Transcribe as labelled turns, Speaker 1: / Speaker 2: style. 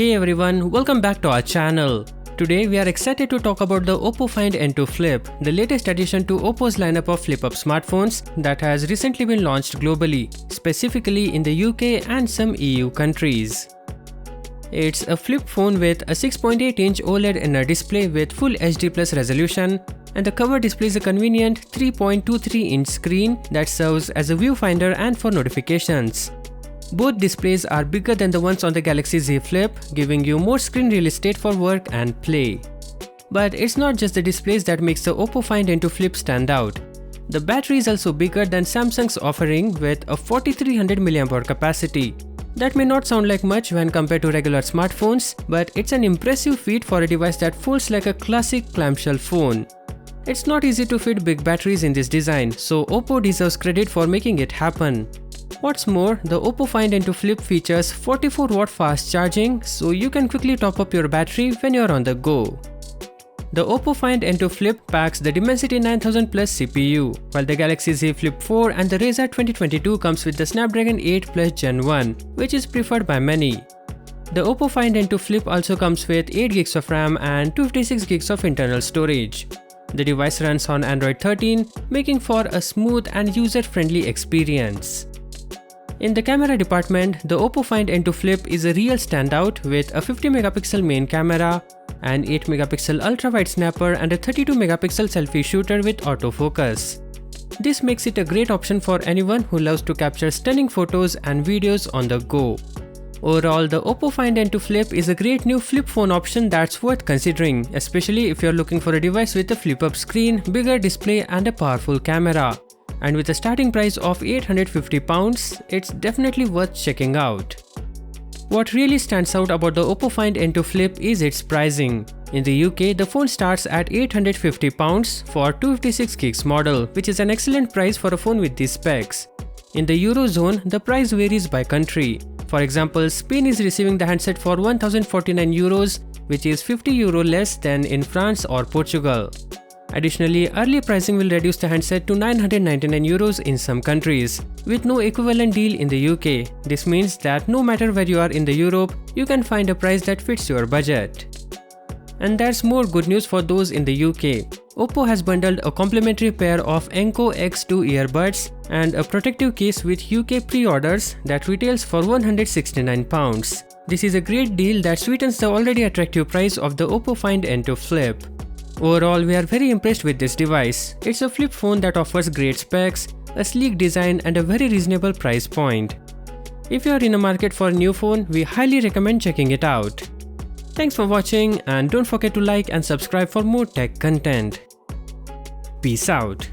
Speaker 1: Hey everyone, welcome back to our channel. Today we are excited to talk about the OPPO Find N2 Flip, the latest addition to OPPO's lineup of flip-up smartphones that has recently been launched globally, specifically in the UK and some EU countries. It's a flip phone with a 6.8-inch OLED inner display with full HD+ resolution, and the cover displays a convenient 3.23-inch screen that serves as a viewfinder and for notifications. Both displays are bigger than the ones on the Galaxy Z Flip, giving you more screen real estate for work and play. But it's not just the displays that makes the OPPO Find N2 Flip stand out. The battery is also bigger than Samsung's offering with a 4300 mAh capacity. That may not sound like much when compared to regular smartphones, but it's an impressive feat for a device that folds like a classic clamshell phone. It's not easy to fit big batteries in this design, so OPPO deserves credit for making it happen. What's more, the OPPO Find N2 Flip features 44W fast charging, so you can quickly top up your battery when you're on the go. The OPPO Find N2 Flip packs the Dimensity 9000 Plus CPU, while the Galaxy Z Flip 4 and the Razr 2022 comes with the Snapdragon 8 Plus Gen 1, which is preferred by many. The OPPO Find N2 Flip also comes with 8GB of RAM and 256GB of internal storage. The device runs on Android 13, making for a smooth and user-friendly experience. In the camera department, the OPPO Find N2 Flip is a real standout with a 50MP main camera, an 8MP ultra-wide snapper and a 32MP selfie shooter with autofocus. This makes it a great option for anyone who loves to capture stunning photos and videos on the go. Overall, the OPPO Find N2 Flip is a great new flip phone option that's worth considering, especially if you're looking for a device with a flip-up screen, bigger display and a powerful camera. And with a starting price of £850, it's definitely worth checking out. What really stands out about the OPPO Find N2 Flip is its pricing. In the UK, the phone starts at £850 for 256GB model, which is an excellent price for a phone with these specs. In the Eurozone, the price varies by country. For example, Spain is receiving the handset for €1049, which is €50 less than in France or Portugal. Additionally, early pricing will reduce the handset to €999 in some countries, with no equivalent deal in the UK. This means that no matter where you are in the Europe, you can find a price that fits your budget. And there's more good news for those in the UK. OPPO has bundled a complimentary pair of Enco X2 earbuds and a protective case with UK pre-orders that retails for £169. This is a great deal that sweetens the already attractive price of the OPPO Find N2 Flip. Overall, we are very impressed with this device. It's a flip phone that offers great specs, a sleek design and a very reasonable price point. If you are in a market for a new phone, we highly recommend checking it out. Thanks for watching and don't forget to like and subscribe for more tech content. Peace out.